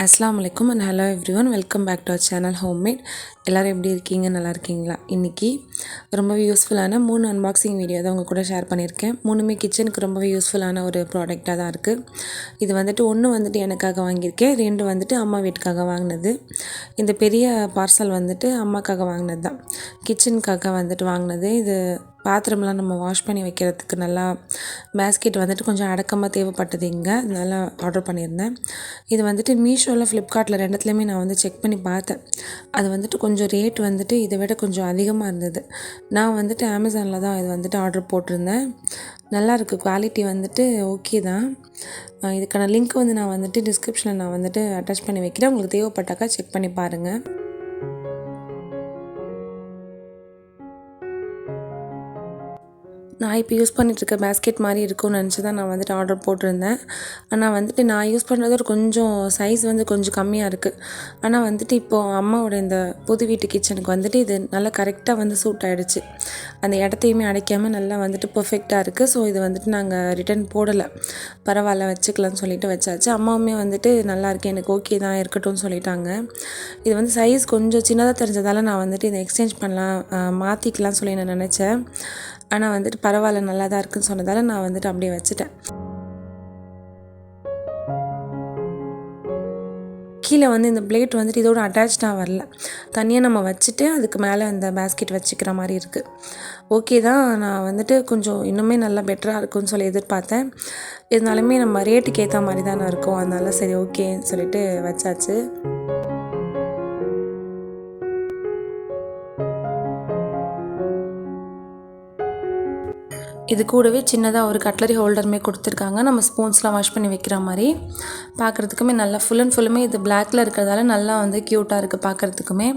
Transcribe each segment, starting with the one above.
அஸ்ஸலாமு அலைக்கும் and hello everyone, welcome back to our channel homemade. எல்லோரும் எப்படி இருக்கீங்க? நல்லா இருக்கீங்களா? இன்றைக்கி ரொம்பவே யூஸ்ஃபுல்லான 3 அன்பாக்சிங் வீடியோ தான் உங்கள் கூட ஷேர் பண்ணியிருக்கேன். 3மே கிச்சனுக்கு ரொம்பவே யூஸ்ஃபுல்லான ஒரு ப்ராடக்டாக தான் இருக்குது. இது வந்துட்டு 1 வந்துட்டு எனக்காக வாங்கியிருக்கேன், 2 வந்துட்டு அம்மா வீட்டுக்காக வாங்கினது. இந்த பெரிய பார்சல் வந்துட்டு அம்மாக்காக வாங்கினது தான், கிச்சனுக்காக வந்துட்டு வாங்கினது. இது பாத்திரம்லாம் நம்ம வாஷ் பண்ணி வைக்கிறதுக்கு நல்லா பேஸ்கெட் வந்துட்டு கொஞ்சம் அடக்கமாக தேவைப்பட்டது இங்கே, அதனால் ஆர்டர் பண்ணியிருந்தேன். இது வந்துட்டு மீஷோவில், ஃப்ளிப்கார்ட்டில் ரெண்டுத்துலேயுமே நான் வந்து செக் பண்ணி பார்த்தேன். அது வந்துட்டு கொஞ்சம் ரேட் வந்துட்டு இதை விட கொஞ்சம் அதிகமாக இருந்தது. நான் வந்துட்டு அமேசானில் தான் இது வந்துட்டு ஆர்டர் போட்டிருந்தேன். நல்லாயிருக்கு, குவாலிட்டி வந்துட்டு ஓகே தான். இதுக்கான லிங்க் வந்து நான் வந்துட்டு டிஸ்கிரிப்ஷனில் நான் வந்துட்டு அட்டாச் பண்ணி வைக்கிறேன். உங்களுக்கு தேவைப்பட்டாக்கா செக் பண்ணி பாருங்கள். நான் இப்போ யூஸ் பண்ணிகிட்ருக்க பேஸ்கெட் மாதிரி இருக்கும்னு நினச்சி தான் நான் வந்துட்டு ஆர்டர் போட்டிருந்தேன். ஆனால் வந்துட்டு நான் யூஸ் பண்ணுறது ஒரு கொஞ்சம் சைஸ் வந்து கொஞ்சம் கம்மியாக இருக்குது. ஆனால் வந்துட்டு இப்போது அம்மாவோட இந்த புது வீட்டு கிச்சனுக்கு வந்துட்டு இது நல்லா கரெக்டாக வந்து சூட் ஆகிடுச்சு. அந்த இடத்தையுமே அடைக்காமல் நல்லா வந்துட்டு பர்ஃபெக்டாக இருக்குது. ஸோ இது வந்துட்டு நாங்கள் ரிட்டன் போடலை, பரவாயில்ல வச்சுக்கலாம்னு சொல்லிட்டு வச்சாச்சு. அம்மாவுமே வந்துட்டு நல்லா இருக்கு, எனக்கு ஓகே தான், இருக்கட்டும்னு சொல்லிட்டாங்க. இது வந்து சைஸ் கொஞ்சம் சின்னதாக தெரிஞ்சதால் நான் வந்துட்டு இதை எக்ஸ்சேஞ்ச் பண்ணலாம், மாற்றிக்கலாம்னு சொல்லி நான் நினச்சேன். ஆனால் வந்துட்டு பரவாயில்ல, நல்லா தான் இருக்குன்னு சொன்னதால் நான் வந்துட்டு அப்படியே வச்சுட்டேன். கீழே வந்து இந்த பிளேட் வந்துட்டு இதோட அட்டாச்சாக வரல, தனியாக நம்ம வச்சுட்டு அதுக்கு மேலே அந்த பேஸ்கெட் வச்சுக்கிற மாதிரி இருக்குது. ஓகே தான், நான் வந்துட்டு கொஞ்சம் இன்னுமே நல்லா பெட்டராக இருக்குன்னு சொல்லி எதிர்பார்த்தேன். இருந்தாலுமே நம்ம ரேட்டுக்கு ஏற்ற மாதிரி தானே இருக்கும், அதனால சரி ஓகேன்னு சொல்லிட்டு வச்சாச்சு. இது கூடவே சின்னதாக ஒரு கட்லரி ஹோல்டருமே கொடுத்துருக்காங்க, நம்ம ஸ்பூன்ஸ்லாம் வாஷ் பண்ணி வைக்கிற மாதிரி. பார்க்குறதுக்குமே நல்லா ஃபுல் அண்ட் ஃபுல்லுமே இது பிளாக்கில் இருக்கிறதால நல்லா வந்து க்யூட்டாக இருக்குது பார்க்குறதுக்குமே.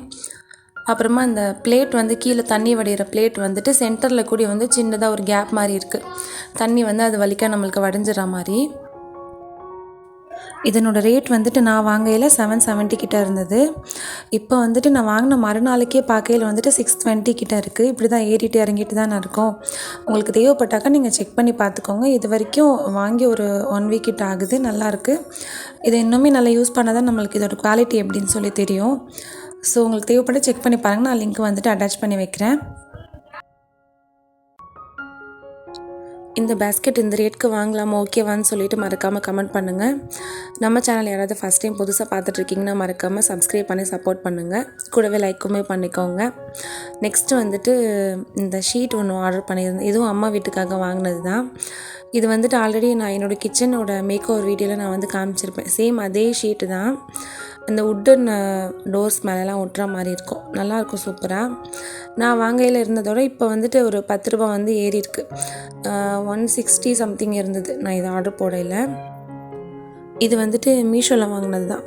அப்புறமா இந்த பிளேட் வந்து கீழே தண்ணி வடிகிற பிளேட் வந்துட்டு சென்டரில் கூடி வந்து சின்னதாக ஒரு கேப் மாதிரி இருக்குது, தண்ணி வந்து அது வலிக்க நம்மளுக்கு வடிஞ்சிடற மாதிரி. இதனோட ரேட் வந்துட்டு நான் வாங்கையில் 770 கிட்ட இருந்தது. இப்போ வந்துட்டு நான் வாங்கின மறுநாளைக்கே பார்க்கையில் வந்துட்டு 620 கிட்ட இருக்குது. இப்படி தான் ஏறிட்டு இறங்கிட்டு தான் இருக்கும். உங்களுக்கு தேவைப்பட்டாக்கா நீங்கள் செக் பண்ணி பார்த்துக்கோங்க. இது வரைக்கும் வாங்கி ஒரு 1 வீக் கிட்ட ஆகுது, நல்லாயிருக்கு. இதை இன்னுமே நல்லா யூஸ் பண்ணால் தான் நம்மளுக்கு இதோட குவாலிட்டி எப்படின்னு சொல்லி தெரியும். ஸோ உங்களுக்கு தேவைப்பட்ட செக் பண்ணி பாருங்கள், நான் லிங்க் வந்துட்டு அட்டாச் பண்ணி வைக்கிறேன். இந்த பேஸ்கெட் இந்த ரேட்க்கு வாங்கலாமா, ஓகேவான்னு சொல்லிட்டு மறக்காமல் கமெண்ட் பண்ணுங்கள். நம்ம சேனல் யாராவது ஃபஸ்ட் டைம் புதுசாக பார்த்துட்ருக்கீங்கன்னா மறக்காமல் சப்ஸ்கிரைப் பண்ணி சப்போர்ட் பண்ணுங்கள். கூடவே லைக்குமே பண்ணிக்கோங்க. நெக்ஸ்ட்டு வந்துட்டு இந்த ஷீட் ஒன்று ஆர்டர் பண்ணியிருந்தேன். இதுவும் அம்மா வீட்டுக்காக வாங்கினது தான். இது வந்துட்டு ஆல்ரெடி நான் என்னோடய கிச்சனோட மேக் ஓவர் வீடியோவில் நான் வந்து காமிச்சிருப்பேன். சேம் அதே ஷீட்டு தான். இந்த உட்டன் டோர்ஸ் மேலெலாம் ஒட்டுற மாதிரி இருக்கும், நல்லாயிருக்கும் சூப்பராக. நான் வாங்கையில் இருந்ததோட இப்போ வந்துட்டு ஒரு 10 ரூபா வந்து ஏறி இருக்குது. 160 சம்திங் இருந்தது நான் இதை ஆர்டர் போடையில். இது வந்துட்டு மீஷோவில் வாங்கினது தான்.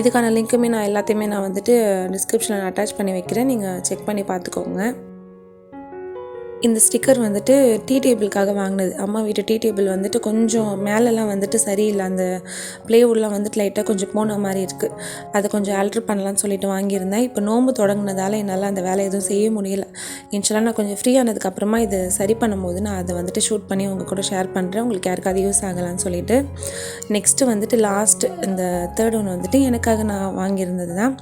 இதுக்கான லிங்க்குமே நான் எல்லாத்தையுமே நான் வந்துட்டு டிஸ்கிரிப்ஷனில் அட்டாச் பண்ணி வைக்கிறேன், நீங்கள் செக் பண்ணி பார்த்துக்கோங்க. இந்த ஸ்டிக்கர் வந்துட்டு டீ டேபிளுக்காக வாங்கினது. அம்மா வீட்டு டீ டேபிள் வந்துட்டு கொஞ்சம் மேலெலாம் வந்துட்டு சரியில்லை, அந்த ப்ளேவுட்லாம் வந்துட்டு லைட்டாக கொஞ்சம் போன மாதிரி இருக்குது. அதை கொஞ்சம் ஆல்ட்ரு பண்ணலான்னு சொல்லிட்டு வாங்கியிருந்தேன். இப்போ நோம்பு தொடங்கினதால என்னால் அந்த வேலை எதுவும் செய்ய முடியல. இன்ஷால்லா நான் கொஞ்சம் ஃப்ரீ ஆனதுக்கப்புறமா இது சரி பண்ணும்போது நான் அதை வந்துட்டு ஷூட் பண்ணி உங்கள் கூட ஷேர் பண்ணுறேன், உங்களுக்கு யாருக்காவது யூஸ் ஆகலான்னு சொல்லிட்டு. நெக்ஸ்ட்டு வந்துட்டு லாஸ்ட் இந்த தேர்ட் ஒன்று வந்துட்டு எனக்காக நான் வாங்கியிருந்தது தான்.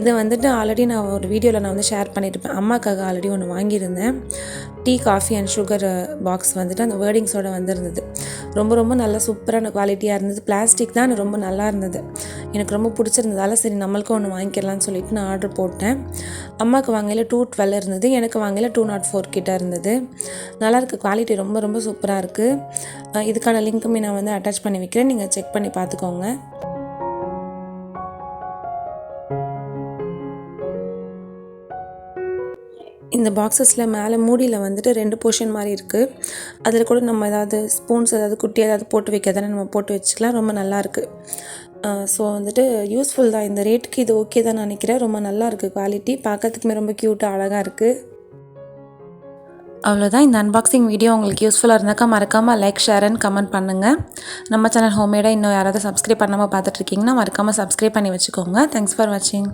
இதை வந்துட்டு ஆல்ரெடி நான் ஒரு வீடியோவில் நான் வந்து ஷேர் பண்ணியிருப்பேன். அம்மாக்காக ஆல்ரெடி ஒன்று வாங்கியிருந்தேன். Tea, coffee and sugar box வந்துட்டு அந்த வேர்டிங்ஸோடு வந்திருந்தது. ரொம்ப ரொம்ப நல்லா சூப்பரான குவாலிட்டியாக இருந்தது. பிளாஸ்டிக் தான், ரொம்ப நல்லா இருந்தது. எனக்கு ரொம்ப பிடிச்சிருந்ததால சரி நம்மளுக்கும் ஒன்று வாங்கிக்கலாம்னு சொல்லிட்டு நான் ஆர்டர் போட்டேன். அம்மாவுக்கு வாங்கையில் 212 இருந்தது, எனக்கு வாங்கையில் 204 கிட்ட இருந்தது. நல்லாயிருக்கு, குவாலிட்டி ரொம்ப ரொம்ப சூப்பராக இருக்குது. இதுக்கான லிங்க்குமே நான் வந்து அட்டாச் பண்ணி வைக்கிறேன், நீங்கள் செக் பண்ணி பார்த்துக்கோங்க. இந்த பாக்ஸஸில் மேலே மூடியில் வந்துட்டு 2 போர்ஷன் மாதிரி இருக்குது. அதில் கூட நம்ம ஏதாவது ஸ்பூன்ஸ் ஏதாவது குட்டி ஏதாவது போட்டு வைக்கிறதானே நம்ம போட்டு வச்சுக்கலாம், ரொம்ப நல்லாயிருக்கு. ஸோ வந்துட்டு யூஸ்ஃபுல் தான். இந்த ரேட்டுக்கு இது ஓகே தான் நினைக்கிறேன். ரொம்ப நல்லாயிருக்கு, குவாலிட்டி பார்க்கறதுக்குமே ரொம்ப க்யூட்டாக அழகாக இருக்குது. அவ்வளோதான், இந்த அன்பாக்சிங் வீடியோ உங்களுக்கு யூஸ்ஃபுல்லாக இருந்தாக்கா மறக்காமல் லைக், ஷேர் அண்ட் கமெண்ட் பண்ணுங்கள். நம்ம சேனல் ஹோம்மேடாக இன்னும் யாராவது சப்ஸ்கிரைப் பண்ணாமல் பார்த்துட்ருக்கீங்கன்னா மறக்காமல் சப்ஸ்கிரைப் பண்ணி வச்சுக்கோங்க. தேங்க்ஸ் ஃபார் வாட்சிங்.